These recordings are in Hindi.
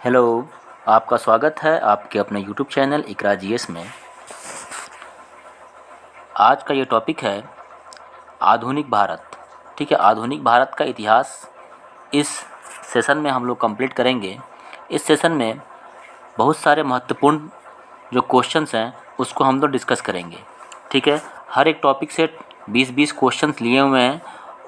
हेलो, आपका स्वागत है आपके अपने यूट्यूब चैनल इकरा जीएस में। आज का ये टॉपिक है आधुनिक भारत। ठीक है, आधुनिक भारत का इतिहास इस सेशन में हम लोग कंप्लीट करेंगे। इस सेशन में बहुत सारे महत्वपूर्ण जो क्वेश्चंस हैं उसको हम लोग डिस्कस करेंगे। ठीक है, हर एक टॉपिक से 20-20 क्वेश्चंस लिए हुए हैं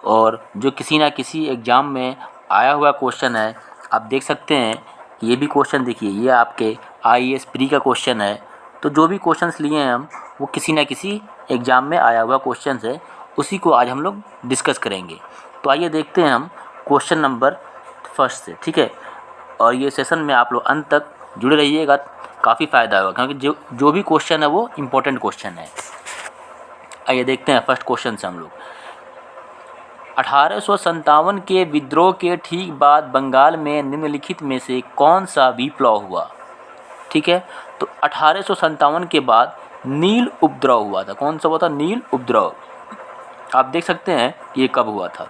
और जो किसी ना किसी एग्ज़ाम में आया हुआ क्वेश्चन है। आप देख सकते हैं ये भी क्वेश्चन, देखिए ये आपके आईएएस प्री का क्वेश्चन है। तो जो भी क्वेश्चंस लिए हैं हम, वो किसी ना किसी एग्ज़ाम में आया हुआ क्वेश्चन है, उसी को आज हम लोग डिस्कस करेंगे। तो आइए देखते हैं हम क्वेश्चन नंबर फर्स्ट से। ठीक है, और ये सेशन में आप लोग अंत तक जुड़े रहिएगा, काफ़ी फ़ायदा होगा क्योंकि जो भी क्वेश्चन है वो इम्पोर्टेंट क्वेश्चन है। आइए देखते हैं फर्स्ट क्वेश्चन से हम लोग। 1857 के विद्रोह के ठीक बाद बंगाल में निम्नलिखित में से कौन सा विप्लव हुआ? ठीक है, तो 1857 के बाद नील उपद्रव हुआ था। कौन सा हुआ था? नील उपद्रव। आप देख सकते हैं ये कब हुआ था।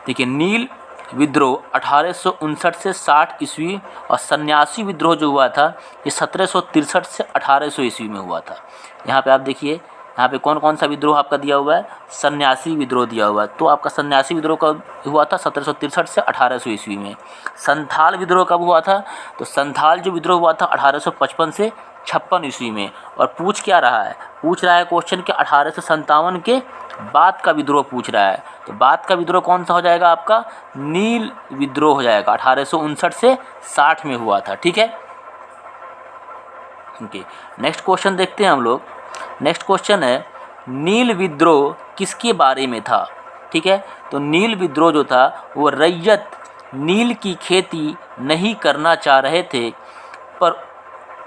देखिए, नील विद्रोह 1859 से 60 ईस्वी और सन्यासी विद्रोह जो हुआ था ये 1763 से 1800 ईस्वी में हुआ था। यहाँ पे आप देखिए, यहाँ पे कौन कौन सा विद्रोह आपका दिया हुआ है? सन्यासी विद्रोह दिया हुआ है। तो आपका सन्यासी विद्रोह कब हुआ था? 1763 से 1800 ईस्वी में। संथाल विद्रोह कब हुआ था? तो संथाल जो विद्रोह हुआ था 1855 से 56 ईस्वी में। और पूछ क्या रहा है? पूछ रहा है क्वेश्चन कि 1857 के बाद का विद्रोह पूछ रहा है। तो बाद का विद्रोह कौन सा हो जाएगा? आपका नील विद्रोह हो जाएगा। 1859 से 60 में हुआ था। ठीक है, ओके। नेक्स्ट क्वेश्चन देखते हैं हम लोग। नेक्स्ट क्वेश्चन है, नील विद्रोह किसके बारे में था? ठीक है, तो नील विद्रोह जो था वो रैयत नील की खेती नहीं करना चाह रहे थे, पर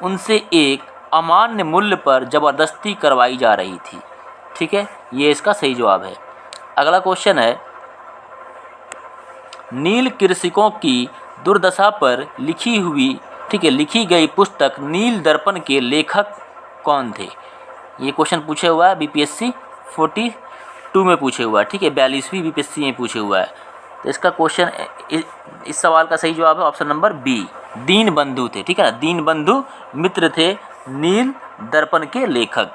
उनसे एक अमान्य मूल्य पर ज़बरदस्ती करवाई जा रही थी। ठीक है, ये इसका सही जवाब है। अगला क्वेश्चन है, नील कृषकों की दुर्दशा पर लिखी गई पुस्तक नील दर्पण के लेखक कौन थे? ये क्वेश्चन पूछे हुआ है बीपीएससी 42 में पूछे हुआ है। ठीक है, 42वीं बीपीएससी में पूछे हुआ है। तो इसका क्वेश्चन, इस सवाल का सही जवाब है ऑप्शन नंबर बी, दीनबंधु थे। ठीक है ना, दीनबंधु मित्र थे नील दर्पण के लेखक।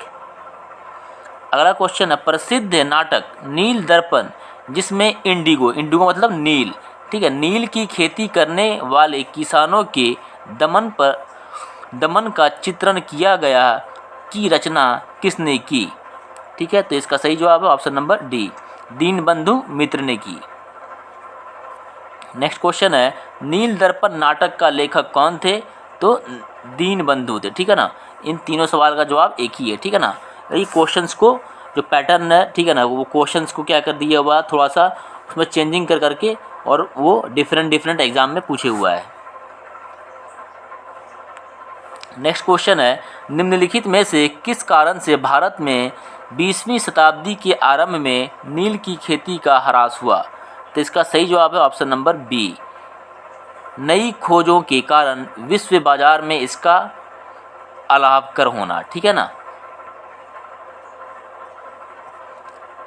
अगला क्वेश्चन है, प्रसिद्ध नाटक नील दर्पण जिसमें इंडिगो मतलब नील, ठीक है, नील की खेती करने वाले किसानों के दमन का चित्रण किया गया की रचना किसने की? ठीक है, तो इसका सही जवाब है ऑप्शन नंबर डी, दीनबंधु मित्र ने की। नेक्स्ट क्वेश्चन है, नील दर्पण नाटक का लेखक कौन थे? तो दीनबंधु थे। ठीक है ना, इन तीनों सवाल का जवाब एक ही है। ठीक है ना, ये क्वेश्चंस को जो पैटर्न है, ठीक है ना, वो क्वेश्चंस को क्या कर दिया हुआ, थोड़ा सा उसमें चेंजिंग कर करके, और वो डिफरेंट एग्जाम में पूछे हुआ है। नेक्स्ट क्वेश्चन है, निम्नलिखित में से किस कारण से भारत में 20वीं शताब्दी के आरंभ में नील की खेती का ह्रास हुआ? तो इसका सही जवाब है ऑप्शन नंबर बी, नई खोजों के कारण विश्व बाजार में इसका अलाभकर होना। ठीक है ना।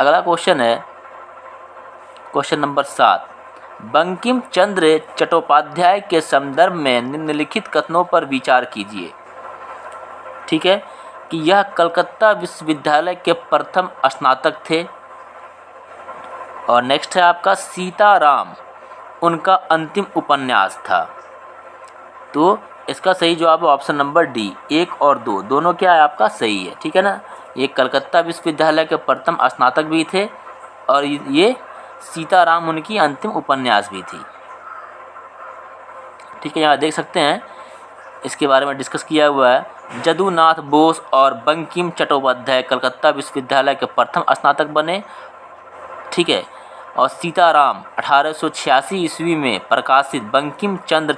अगला क्वेश्चन है क्वेश्चन नंबर 7, बंकिम चंद्र चट्टोपाध्याय के संदर्भ में निम्नलिखित कथनों पर विचार कीजिए। ठीक है, कि यह कलकत्ता विश्वविद्यालय के प्रथम स्नातक थे। और नेक्स्ट है आपका सीताराम उनका अंतिम उपन्यास था। तो इसका सही जवाब है ऑप्शन नंबर डी, 1 और 2 दोनों क्या है आपका सही है। ठीक है ना, ये कलकत्ता विश्वविद्यालय के प्रथम स्नातक भी थे और ये सीताराम उनकी अंतिम उपन्यास भी थी। ठीक है, यहाँ देख सकते हैं इसके बारे में डिस्कस किया हुआ है। जदुनाथ बोस और बंकिम चट्टोपाध्याय कलकत्ता विश्वविद्यालय के प्रथम स्नातक बने। ठीक है, और सीताराम 1886 ईस्वी में प्रकाशित बंकिम चंद्र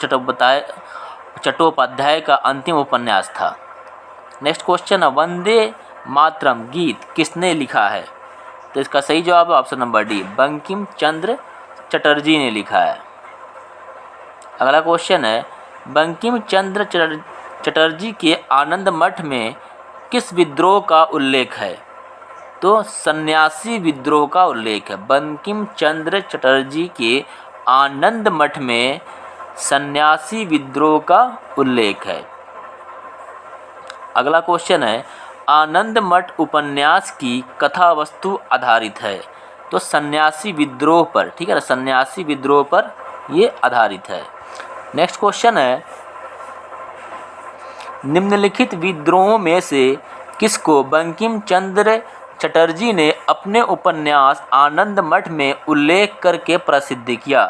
चट्टोपाध्याय का अंतिम उपन्यास था। नेक्स्ट क्वेश्चन है, वंदे मातरम गीत किसने लिखा है? तो इसका सही जवाब है option number D, Bankim Chandra Chatterjee ने लिखा है। अगला क्वेश्चन है, बंकिम चंद्र चटर्जी के आनंद मठ में किस विद्रोह का उल्लेख है? तो सन्यासी विद्रोह का उल्लेख है। बंकिम चंद्र चटर्जी के आनंद मठ में सन्यासी विद्रोह का उल्लेख है। अगला क्वेश्चन है, आनंद मठ उपन्यास की कथा वस्तु आधारित है। तो सन्यासी विद्रोह पर, ठीक है ना, सन्यासी विद्रोह पर ये आधारित है। नेक्स्ट क्वेश्चन है, निम्नलिखित विद्रोहों में से किसको बंकिम चंद्र चटर्जी ने अपने उपन्यास आनंद मठ में उल्लेख करके प्रसिद्ध किया?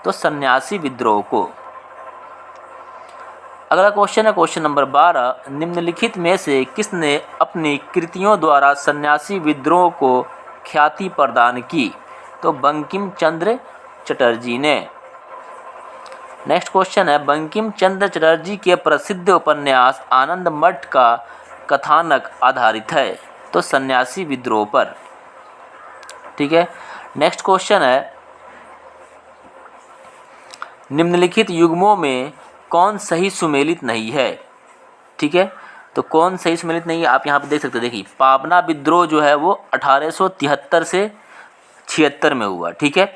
तो सन्यासी विद्रोह को। अगला क्वेश्चन है क्वेश्चन नंबर 12, निम्नलिखित में से किसने अपनी कृतियों द्वारा सन्यासी विद्रोह को ख्याति प्रदान की? तो बंकिम चंद्र चटर्जी ने। नेक्स्ट क्वेश्चन है, बंकिम चंद्र चटर्जी के प्रसिद्ध उपन्यास आनंद मठ का कथानक आधारित है। तो सन्यासी विद्रोह पर, ठीक है। नेक्स्ट क्वेश्चन है, निम्नलिखित युग्मों में कौन सही सुमेलित नहीं है? ठीक है, तो कौन सही सुमेलित नहीं है आप यहाँ पे देख सकते हैं। देखिए, पाबना विद्रोह जो है वो 1873 से 76 में हुआ, ठीक है।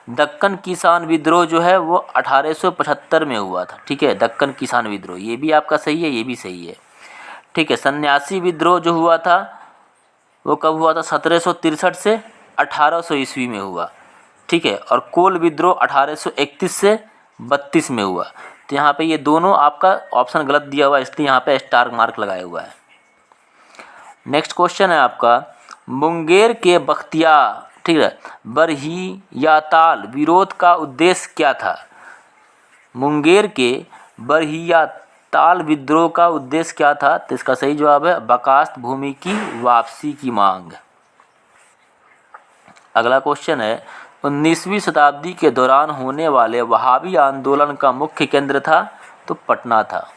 दक्कन किसान विद्रोह जो है वो 1875 में हुआ था, ठीक है। दक्कन किसान विद्रोह, ये भी आपका सही है, ये भी सही है, ठीक है। सन्यासी विद्रोह जो हुआ था वो कब हुआ था? 1763 से 1800 ईस्वी में हुआ, ठीक है। और कोल विद्रोह 1831 से 32 में हुआ। तो यहाँ पे ये दोनों आपका ऑप्शन गलत दिया हुआ है, इसलिए यहाँ पे स्टार मार्क लगाया हुआ है। नेक्स्ट क्वेश्चन है आपका, मुंगेर के बख्तियार, ठीक है, बरहियाताल विरोध का उद्देश्य क्या था? मुंगेर के बरहियाताल विद्रोह का उद्देश्य क्या था? तो इसका सही जवाब है बकास्त भूमि की वापसी की मांग। अगला क्वेश्चन है, 19वीं शताब्दी के दौरान होने वाले वहाबी आंदोलन का मुख्य केंद्र था? तो पटना था।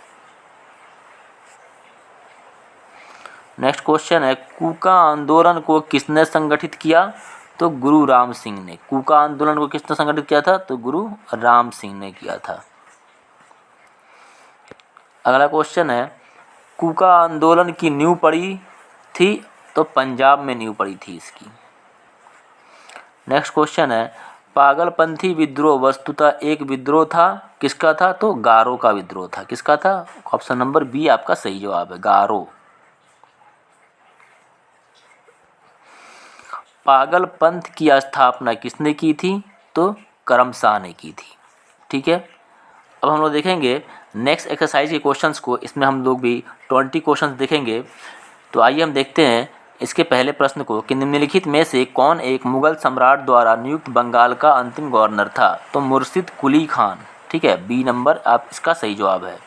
नेक्स्ट क्वेश्चन है, कूका आंदोलन को किसने संगठित किया? तो गुरु राम सिंह ने। कूका आंदोलन को किसने संगठित किया था? तो गुरु राम सिंह ने किया था। अगला क्वेश्चन है, कूका आंदोलन की नींव पड़ी थी? तो पंजाब में नींव पड़ी थी इसकी। नेक्स्ट क्वेश्चन है, पागलपंथी विद्रोह वस्तुतः एक विद्रोह था, किसका था? तो गारो का विद्रोह था। किसका था? ऑप्शन नंबर बी आपका सही जवाब है, गारो। पागल पंथ की स्थापना किसने की थी? तो करमशाह ने की थी, ठीक है। अब हम लोग देखेंगे नेक्स्ट एक्सरसाइज के क्वेश्चंस को, इसमें हम लोग भी 20 क्वेश्चंस देखेंगे। तो आइए हम देखते हैं इसके पहले प्रश्न को कि निम्नलिखित में से कौन एक मुगल सम्राट द्वारा नियुक्त बंगाल का अंतिम गवर्नर था? तो मुर्शिद कुली खान, ठीक है, बी नंबर आप इसका सही जवाब है।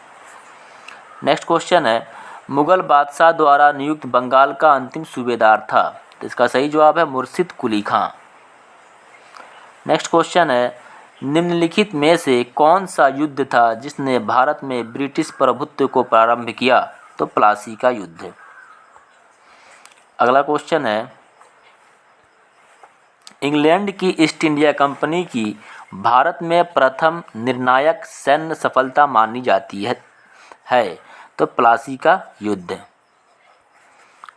नेक्स्ट क्वेश्चन है, मुगल बादशाह द्वारा नियुक्त बंगाल का अंतिम सूबेदार था? तो इसका सही जवाब है मुर्शिद कुली खां। नेक्स्ट क्वेश्चन है, निम्नलिखित में से कौन सा युद्ध था जिसने भारत में ब्रिटिश प्रभुत्व को प्रारंभ किया? तो प्लासी का युद्ध। अगला क्वेश्चन है, इंग्लैंड की ईस्ट इंडिया कंपनी की भारत में प्रथम निर्णायक सैन्य सफलता मानी जाती है तो प्लासी का युद्ध।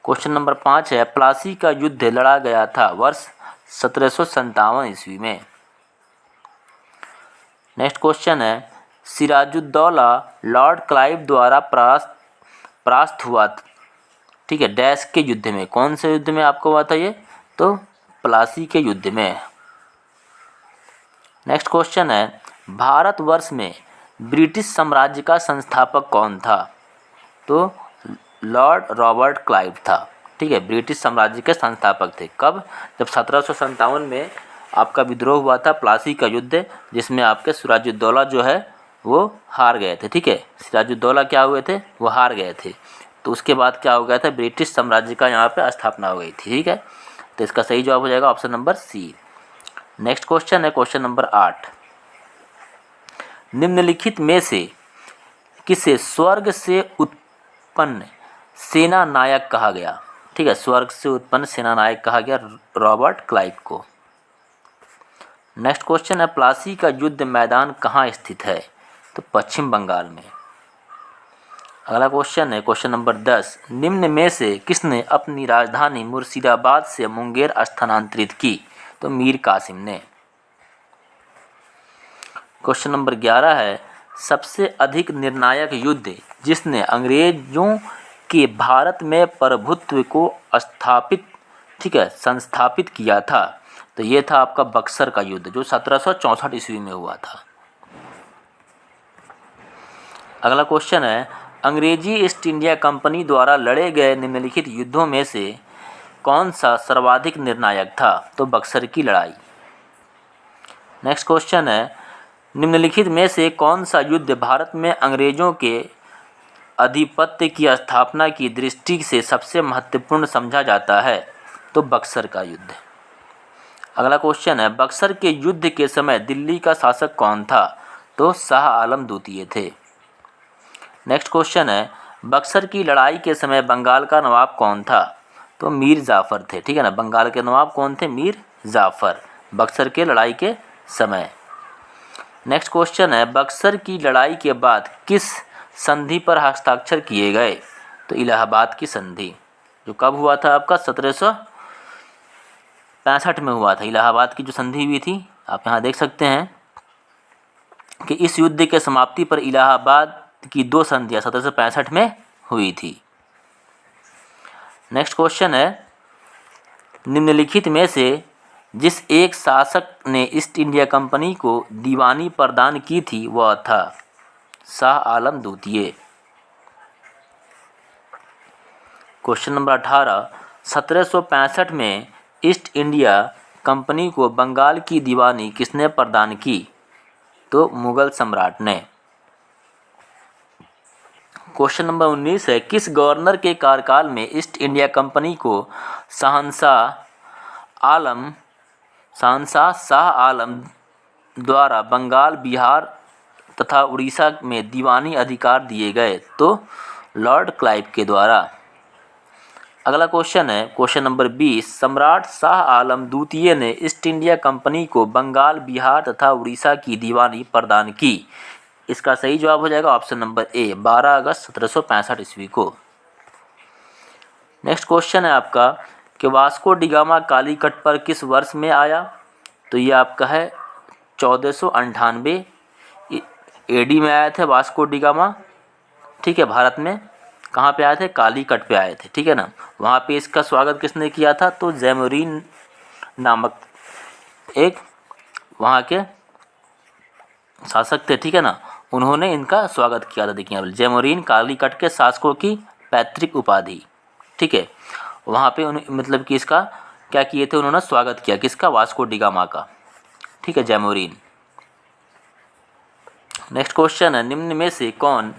क्वेश्चन नंबर 5 है, प्लासी का युद्ध लड़ा गया था वर्ष 1757 ईस्वी में। नेक्स्ट क्वेश्चन है, सिराजुद्दौला लॉर्ड क्लाइव द्वारा परास्त हुआ, ठीक है, डैश के युद्ध में। कौन से युद्ध में आपको हुआ था ये? तो प्लासी के युद्ध में। नेक्स्ट क्वेश्चन है, भारतवर्ष में ब्रिटिश साम्राज्य का संस्थापक कौन था? तो लॉर्ड रॉबर्ट क्लाइव था, ठीक है, ब्रिटिश साम्राज्य के संस्थापक थे। कब? जब 1757 में आपका विद्रोह हुआ था, प्लासी का युद्ध, जिसमें आपके सिराजुद्दौला जो है वो हार गए थे, ठीक है। सिराजुद्दौला क्या हुए थे? वो हार गए थे। तो उसके बाद क्या हो गया था? ब्रिटिश साम्राज्य का यहाँ पे स्थापना हो गई थी, ठीक है। तो इसका सही जवाब हो जाएगा option number C. Next question है क्वेश्चन नंबर 8, निम्नलिखित में से किसे स्वर्ग से उत्पन्न सेना नायक कहा गया? ठीक है, स्वर्ग से उत्पन्न सेना नायक कहा गया रॉबर्ट क्लाइव को। नेक्स्ट क्वेश्चन है, प्लासी का युद्ध मैदान कहाँ स्थित है? तो पश्चिम बंगाल में। अगला क्वेश्चन है क्वेश्चन नंबर 10, निम्न में से किसने अपनी राजधानी मुर्शिदाबाद से मुंगेर स्थानांतरित की? तो मीर कासिम ने। क्वेश्चन नंबर 11 है, सबसे अधिक निर्णायक युद्ध जिसने अंग्रेजों के भारत में प्रभुत्व को संस्थापित किया था, तो ये था आपका बक्सर का युद्ध जो 1764 ईस्वी में हुआ था। अगला क्वेश्चन है, अंग्रेजी ईस्ट इंडिया कंपनी द्वारा लड़े गए निम्नलिखित युद्धों में से कौन सा सर्वाधिक निर्णायक था, तो बक्सर की लड़ाई। नेक्स्ट क्वेश्चन है, निम्नलिखित में से कौन सा युद्ध भारत में अंग्रेजों के आधिपत्य की स्थापना की दृष्टि से सबसे महत्वपूर्ण समझा जाता है, तो बक्सर का युद्ध। अगला क्वेश्चन है, बक्सर के युद्ध के समय दिल्ली का शासक कौन था, तो शाह आलम द्वितीय थे। नेक्स्ट क्वेश्चन है, बक्सर की लड़ाई के समय बंगाल का नवाब कौन था, तो मीर जाफ़र थे। ठीक है ना, बंगाल के नवाब कौन थे, मीर जाफ़र, बक्सर के लड़ाई के समय। नेक्स्ट क्वेश्चन है, बक्सर की लड़ाई के बाद किस संधि पर हस्ताक्षर किए गए, तो इलाहाबाद की संधि, जो कब हुआ था आपका 1765 में हुआ था। इलाहाबाद की जो संधि हुई थी, आप यहाँ देख सकते हैं कि इस युद्ध के समाप्ति पर इलाहाबाद की 2 संधियाँ 1765 में हुई थी। नेक्स्ट क्वेश्चन है, निम्नलिखित में से जिस एक शासक ने ईस्ट इंडिया कंपनी को दीवानी प्रदान की थी वह था शाह आलम द्वितीय। क्वेश्चन नंबर 18, 1765 में ईस्ट इंडिया कंपनी को बंगाल की दीवानी किसने प्रदान की, तो मुगल सम्राट ने। क्वेश्चन नंबर 19 है, किस गवर्नर के कार्यकाल में ईस्ट इंडिया कंपनी को शहंशाह शाह आलम द्वारा बंगाल, बिहार तथा उड़ीसा में दीवानी अधिकार दिए गए, तो लॉर्ड क्लाइव के द्वारा। अगला क्वेश्चन है, क्वेश्चन नंबर 20, सम्राट शाह आलम द्वितीय ने ईस्ट इंडिया कंपनी को बंगाल, बिहार तथा उड़ीसा की दीवानी प्रदान की। इसका सही जवाब हो जाएगा ऑप्शन नंबर ए, 12 अगस्त 1765 ईस्वी को। नेक्स्ट क्वेश्चन है आपका कि वास्को डी गामा कालीकट पर किस वर्ष में आया, तो ये आपका है 1498 एडी में आए थे वास्को डी गामा। ठीक है, भारत में कहाँ पे आए थे, कालीकट पे आए थे। ठीक है ना, वहाँ पे इसका स्वागत किसने किया था, तो जैमोरीन नामक एक वहाँ के शासक थे। ठीक है ना, उन्होंने इनका स्वागत किया था। देखिए जैमोरीन कालीकट के शासकों की पैतृक उपाधि। ठीक है, वहाँ पे मतलब कि इसका क्या किए थे, उन्होंने स्वागत किया किसका, वास्को डी गामा का। ठीक है, जैमोरीन। नेक्स्ट क्वेश्चन है, निम्न में से कौन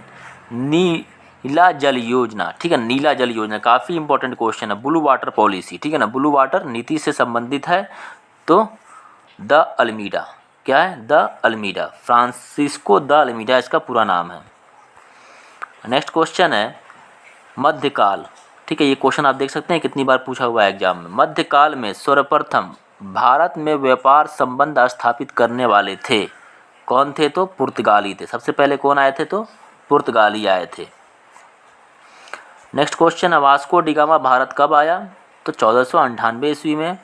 नीला जल योजना, ठीक है, नीला जल योजना काफ़ी इंपॉर्टेंट क्वेश्चन है, ब्लू वाटर पॉलिसी, ठीक है ना, ब्लू वाटर नीति से संबंधित है, तो द अल्मीडा, क्या है, de Almeida, Francisco de Almeida इसका पूरा नाम है। नेक्स्ट क्वेश्चन है मध्यकाल, ठीक है, ये क्वेश्चन आप देख सकते हैं कितनी बार पूछा हुआ है एग्जाम में। मध्यकाल में सर्वप्रथम भारत में व्यापार संबंध स्थापित करने वाले थे, कौन थे, तो पुर्तगाली थे। सबसे पहले कौन आए थे, तो पुर्तगाली आए थे। नेक्स्ट क्वेश्चन है वास्को डी गामा भारत कब आया, तो 1498 ईस्वी में।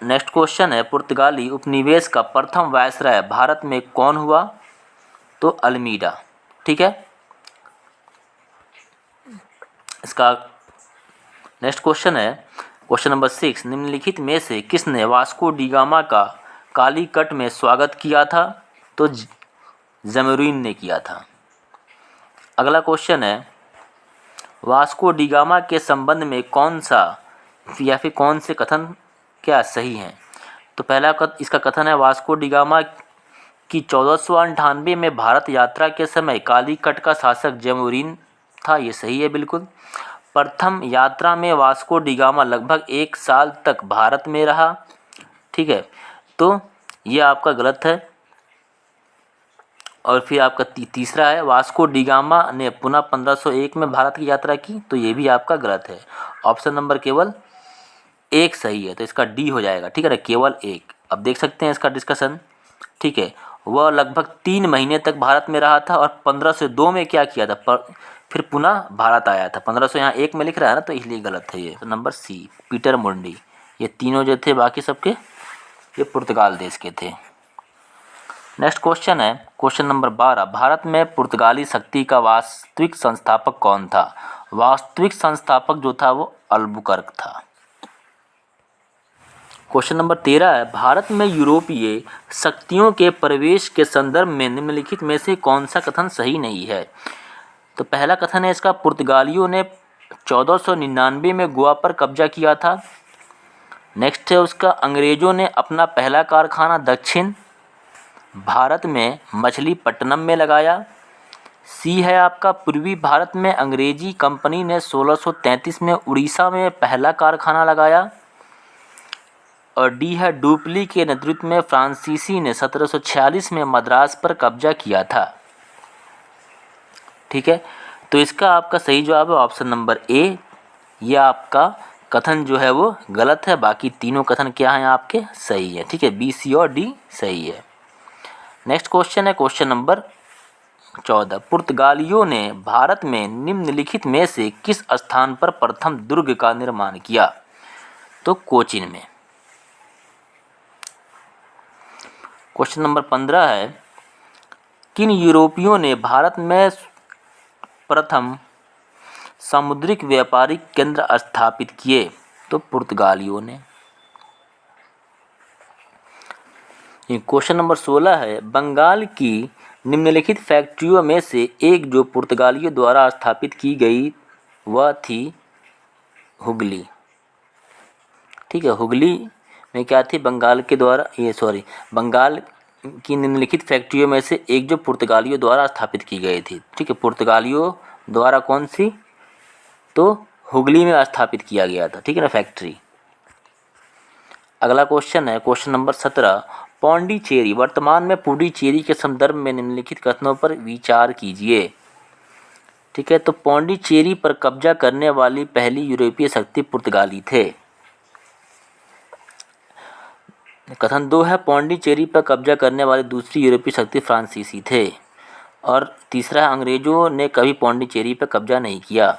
नेक्स्ट क्वेश्चन है पुर्तगाली उपनिवेश का प्रथम वायसराय भारत में कौन हुआ, तो अल्मीडा। ठीक है, इसका नेक्स्ट क्वेश्चन है क्वेश्चन नंबर 6, निम्नलिखित में से किसने वास्को डी गामा का कालीकट में स्वागत किया था, तो जैमोरीन ने किया था। अगला क्वेश्चन है वास्को डी गामा के संबंध में कौन सा या फिर कौन से कथन क्या सही हैं, तो पहला इसका कथन है वास्को डी गामा की 1498 में भारत यात्रा के समय कालीकट का शासक जैमोरीन था, ये सही है बिल्कुल। प्रथम यात्रा में वास्को डी गामा लगभग 1 साल तक भारत में रहा। ठीक है, तो ये आपका गलत है। और फिर आपका तीसरा है वास्को डी गामा ने पुनः 1501 में भारत की यात्रा की, तो ये भी आपका गलत है। ऑप्शन नंबर केवल 1 सही है, तो इसका डी हो जाएगा। ठीक है ना, केवल 1। अब देख सकते हैं इसका डिस्कशन। ठीक है, वह लगभग 3 महीने तक भारत में रहा था और 1502 में क्या किया था, फिर पुनः भारत आया था। 1500 यहाँ 1 में लिख रहा है ना, तो इसलिए गलत है ये। तो नंबर सी पीटर मुंडी, ये तीनों जो थे बाकी सबके ये पुर्तगाल देश के थे। नेक्स्ट क्वेश्चन है क्वेश्चन नंबर 12, भारत में पुर्तगाली शक्ति का वास्तविक संस्थापक कौन था? वास्तविक संस्थापक जो था वो अल्बुकर्क था। क्वेश्चन नंबर 13 है, भारत में यूरोपीय शक्तियों के प्रवेश के संदर्भ में निम्नलिखित में से कौन सा कथन सही नहीं है? तो पहला कथन है इसका, पुर्तगालियों ने 1499 में गोवा पर कब्जा किया था। नेक्स्ट है उसका, अंग्रेज़ों ने अपना पहला कारखाना दक्षिण भारत में मछलीपट्टनम में लगाया। सी है आपका, पूर्वी भारत में अंग्रेजी कंपनी ने 1633 में उड़ीसा में पहला कारखाना लगाया। और डी है, डुप्ली के नेतृत्व में फ्रांसीसी ने 1746 में मद्रास पर कब्जा किया था। ठीक है, तो इसका आपका सही जवाब है ऑप्शन नंबर ए। यह आपका कथन जो है वो गलत है, बाकी तीनों कथन क्या हैं आपके सही है। ठीक है, बी, सी और डी सही है। नेक्स्ट क्वेश्चन है क्वेश्चन नंबर 14, पुर्तगालियों ने भारत में निम्नलिखित में से किस स्थान पर प्रथम दुर्ग का निर्माण किया? तो कोचीन में। क्वेश्चन नंबर 15 है, किन यूरोपियों ने भारत में प्रथम सामुद्रिक व्यापारिक केंद्र स्थापित किए? तो पुर्तगालियों ने। क्वेश्चन नंबर 16 है, बंगाल की निम्नलिखित फैक्ट्रियों में से एक जो पुर्तगालियों द्वारा स्थापित की गई वह थी हुगली। ठीक है, हुगली में क्या थी? बंगाल की निम्नलिखित फैक्ट्रियों में से एक जो पुर्तगालियों द्वारा स्थापित की गई थी। ठीक है, पुर्तगालियों द्वारा कौन सी? तो हुगली में स्थापित किया गया था। ठीक है ना, फैक्ट्री। अगला क्वेश्चन है क्वेश्चन नंबर 17, पौंडीचेरी, वर्तमान में पुडुचेरी के संदर्भ में निम्नलिखित कथनों पर विचार कीजिए। ठीक है, तो पौंडीचेरी पर कब्जा करने वाली पहली यूरोपीय शक्ति पुर्तगाली थे। कथन 2 है, पौंडीचेरी पर कब्जा करने वाली दूसरी यूरोपीय शक्ति फ्रांसीसी थे। और तीसरा है, अंग्रेजों ने कभी पौंडीचेरी पर कब्जा नहीं किया।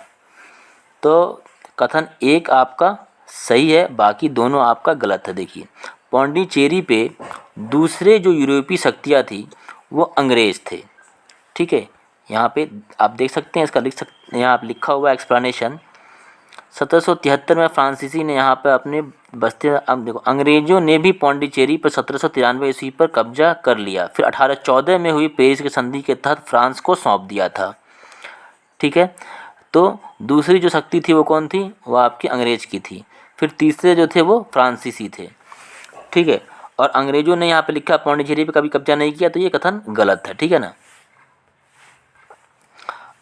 तो कथन 1 आपका सही है, बाकी दोनों आपका गलत है। देखिए, पौंडीचेरी पे दूसरे जो यूरोपीय शक्तियाँ थी वो अंग्रेज़ थे। ठीक है, यहाँ पे आप देख सकते हैं, इसका यहाँ लिखा हुआ एक्सप्लेनेशन। 1773 में फ्रांसीसी ने यहाँ पे अपने बस्ती, अब देखो अंग्रेज़ों ने भी पौंडीचेरी पर 1793 ईस्वी पर कब्जा कर लिया। फिर 1814 में हुई पेरिस की संधि के तहत फ्रांस को सौंप दिया था। ठीक है, तो दूसरी जो शक्ति थी वो कौन थी? वो आपकी अंग्रेज़ की थी। फिर तीसरे जो थे वो फ्रांसीसी थे। ठीक है, और अंग्रेजों ने यहाँ पे लिखा पौंडीचेरी पे कभी कब्जा नहीं किया, तो ये कथन गलत है। ठीक है ना।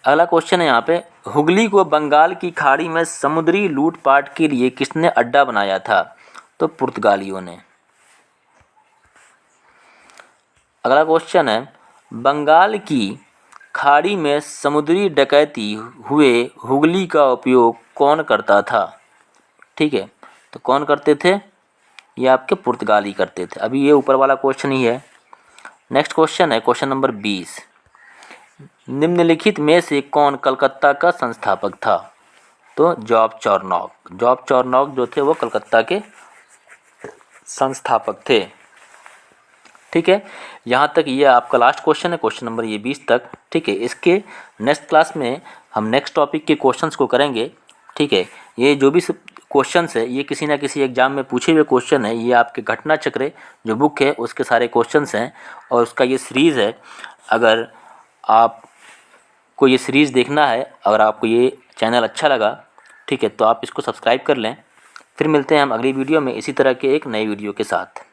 अगला क्वेश्चन है यहाँ पे, हुगली को बंगाल की खाड़ी में समुद्री लूटपाट के लिए किसने अड्डा बनाया था? तो पुर्तगालियों ने। अगला क्वेश्चन है, बंगाल की खाड़ी में समुद्री डकैती हुए हुगली का उपयोग कौन करता था? ठीक है, तो कौन करते थे? ये आपके पुर्तगाली करते थे। अभी ये ऊपर वाला क्वेश्चन ही है। नेक्स्ट क्वेश्चन है क्वेश्चन नंबर 20, निम्नलिखित में से कौन कलकत्ता का संस्थापक था? तो जॉब चॉर्नॉक जो थे वो कलकत्ता के संस्थापक थे। ठीक है, यहाँ तक ये आपका लास्ट क्वेश्चन है, क्वेश्चन नंबर ये 20 तक। ठीक है, इसके नेक्स्ट क्लास में हम नेक्स्ट टॉपिक के क्वेश्चंस को करेंगे। ठीक है, ये जो भी क्वेश्चंस है ये किसी ना किसी एग्जाम में पूछे हुए क्वेश्चन है। ये आपके घटना चक्र जो बुक है उसके सारे क्वेश्चंस हैं और उसका ये सीरीज़ है। अगर आपको ये सीरीज़ देखना है, अगर आपको ये चैनल अच्छा लगा, ठीक है, तो आप इसको सब्सक्राइब कर लें। फिर मिलते हैं हम अगली वीडियो में इसी तरह के एक नई वीडियो के साथ।